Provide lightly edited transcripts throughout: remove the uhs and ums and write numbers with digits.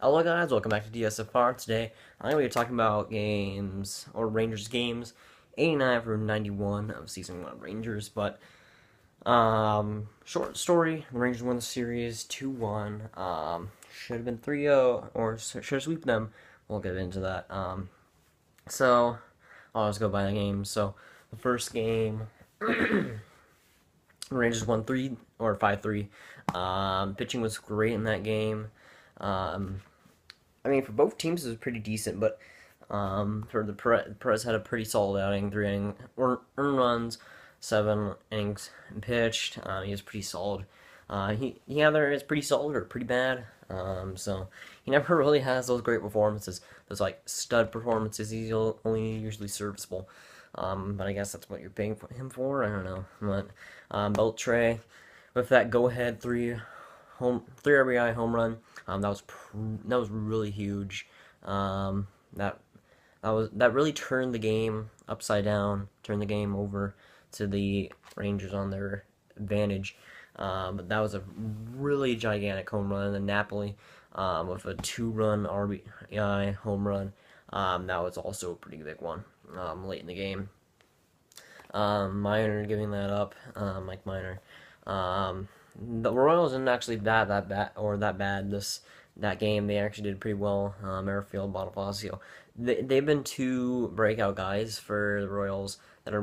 Hello guys, welcome back to DSFR. Today I'm going to be talking about games, or Rangers games, 89 through 91 of Season 1 of Rangers, but, short story, the Rangers won the series 2-1, should have been 3-0, or should have swept them, we'll get into that, so, I'll just go by the games. So, the first game, the Rangers won 3, or 5-3, pitching was great in that game, I mean, for both teams, it was pretty decent, but for the Perez had a pretty solid outing, 3 earned runs, 7 innings pitched. He was pretty solid. He either is pretty solid or pretty bad. So he never really has those great performances, those like stud performances. He's only usually serviceable. But I guess that's what you're paying him for. I don't know. But Beltre with that go-ahead 3 RBI home run. That was really huge. That really turned the game upside down, turned the game over to the Rangers on their advantage. But that was a really gigantic home run. And then Napoli with a 2-run RBI home run. That was also a pretty big one late in the game. Minor giving that up, Mike Minor. The Royals didn't actually that bad that game. They actually did pretty well. Merrifield, Bonifacio. They've been 2 breakout guys for the Royals that are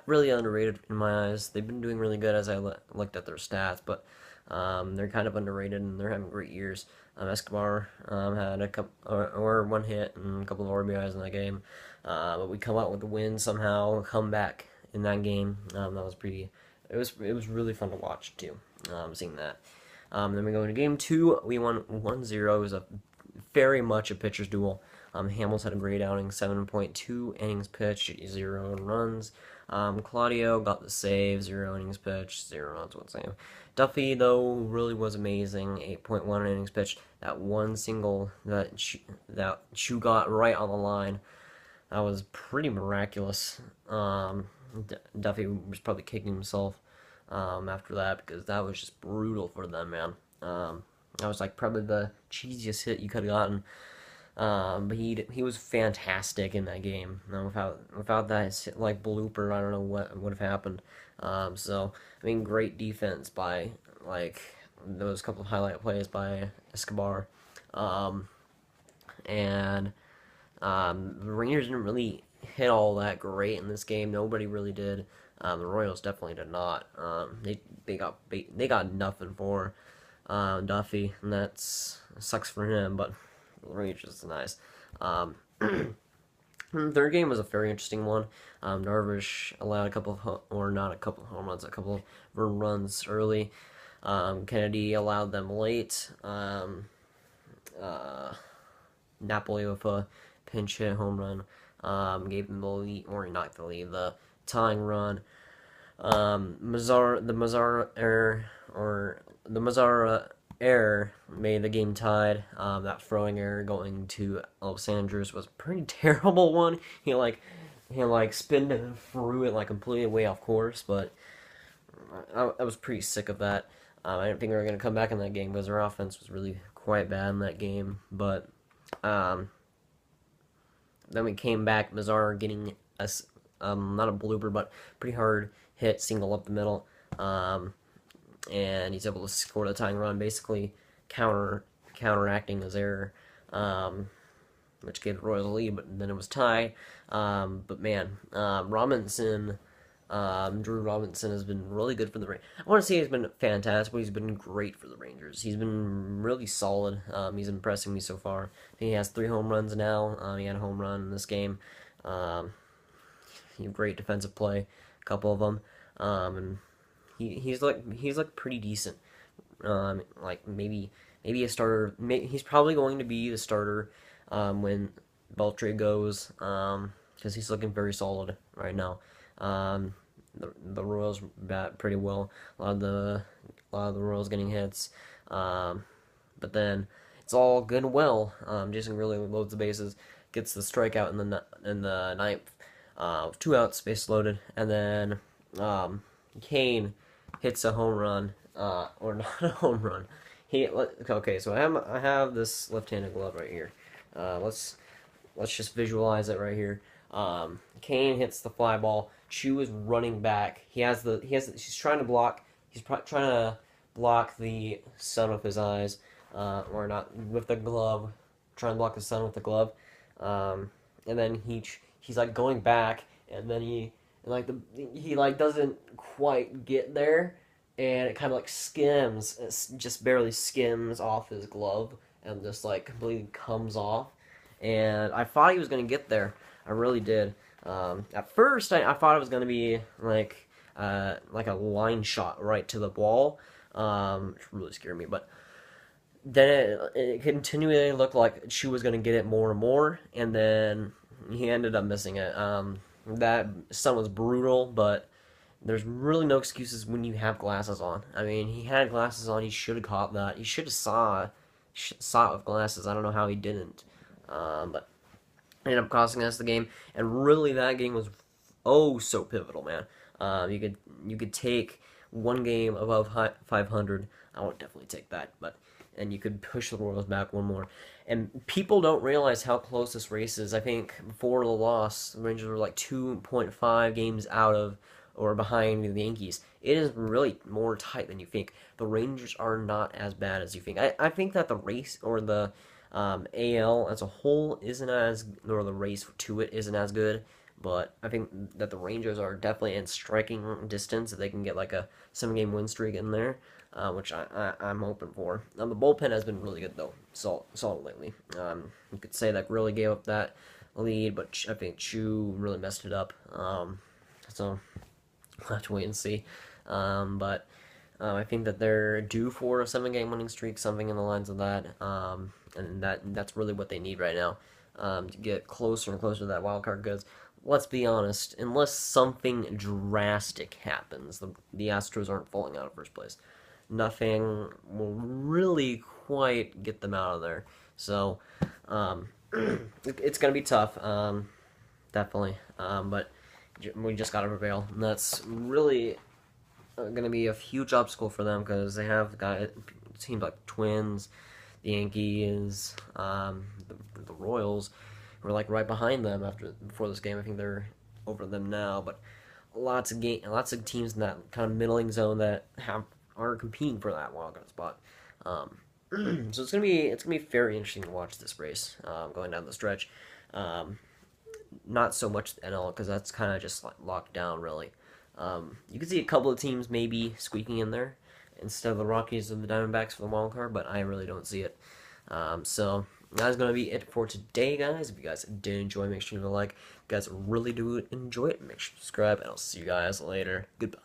really underrated in my eyes. They've been doing really good as I looked at their stats, but they're kind of underrated and they're having great years. Escobar had a couple or 1 hit and a couple of RBIs in that game, but we come out with the win somehow, come back in that game. That was pretty. It was really fun to watch too. Seeing that. Then we go into game 2. We won 1-0. It was very much a pitcher's duel. Hamels had a great outing, 7.2 innings pitched, 0 runs. Claudio got the save, 0 innings pitched, 0 runs, one save. Duffy, though, really was amazing, 8.1 innings pitched. That one single that Chu got right on the line, that was pretty miraculous. Duffy was probably kicking himself after that, because that was just brutal for them, man. That was like probably the cheesiest hit you could have gotten. But he was fantastic in that game. Without that like blooper, I don't know what would have happened. So I mean, great defense by like those couple of highlight plays by Escobar, and the Rangers didn't really hit all that great in this game. Nobody really did. The Royals definitely did not. They got nothing for Duffy, and that sucks for him. But the Rangers is nice. The third game was a very interesting one. Darvish allowed a couple of not a couple of home runs, a couple of runs early. Kennedy allowed them late. Napoli with a pinch hit home run. Gave them the lead, or not the lead, the tying run. The Mazzara error made the game tied. That throwing error going to Los Angeles was a pretty terrible one. He spinned and threw it like completely way off course, but I was pretty sick of that. I didn't think they were going to come back in that game because their offense was really quite bad in that game, but then we came back, Mazzara getting not a blooper, but pretty hard hit, single up the middle, and he's able to score the tying run, basically counteracting his error, which gave the Royals a lead, but then it was tied. But man, Drew Robinson has been really good for the Rangers. I want to say he's been fantastic, but he's been great for the Rangers. He's been really solid. He's impressing me so far. He has 3 home runs now. He had a home run in this game. He had great defensive play, a couple of them, and he's pretty decent. Like maybe a starter. He's probably going to be the starter when Beltre goes, because he's looking very solid right now. The Royals bat pretty well. A lot of the Royals getting hits, but then it's all good and well. Jason really loads the bases, gets the strikeout in the ninth, 2 outs, base loaded, and then Kane hits a home run, or not a home run. Okay, so I have this left-handed glove right here. Let's just visualize it right here. Kane hits the fly ball. Chu is running back. He's trying to block. Trying to block the sun with his eyes, or not with the glove. Trying to block the sun with the glove. And then he's like going back, and then he like doesn't quite get there, and it kind of like skims, just barely skims off his glove, and just like completely comes off. And I thought he was gonna get there. I really did. At first, I thought it was gonna be like a line shot right to the ball, which really scared me. But then it continually looked like she was gonna get it more and more, and then he ended up missing it. That stunt was brutal, but there's really no excuses when you have glasses on. I mean, he had glasses on. He should have caught that. He should have saw it with glasses. I don't know how he didn't. But ended up costing us the game. And really, that game was oh so pivotal, man. You could take one game above 500. I would definitely take that, but and you could push the Royals back one more. And people don't realize how close this race is. I think before the loss, the Rangers were like 2.5 games out of or behind the Yankees. It is really more tight than you think. The Rangers are not as bad as you think. I think that the race or the AL as a whole isn't as, or the race to it isn't as good. But I think that the Rangers are definitely in striking distance if they can get like a 7-game win streak in there, which I'm hoping for. The bullpen has been really good though, solid lately. You could say that really gave up that lead, but I think Chu really messed it up. So we'll have to wait and see. But I think that they're due for a 7-game winning streak, something in the lines of that. And that's really what they need right now, to get closer and closer to that wild card. Because let's be honest, unless something drastic happens, the Astros aren't falling out of first place. Nothing will really quite get them out of there. So it's gonna be tough, definitely. But we just gotta prevail, and that's really gonna be a huge obstacle for them because they have got teams like Twins, the Yankees, the Royals were like right behind them before this game. I think they're over them now, but lots of teams in that kind of middling zone that are competing for that wild card spot. So it's gonna be very interesting to watch this race going down the stretch. Not so much the NL because that's kind of just like locked down really. You can see a couple of teams maybe squeaking in there instead of the Rockies and the Diamondbacks for the wild card, but I really don't see it. So that's going to be it for today, guys. If you guys did enjoy, make sure to like. If you guys really do enjoy it, make sure to subscribe, and I'll see you guys later. Goodbye.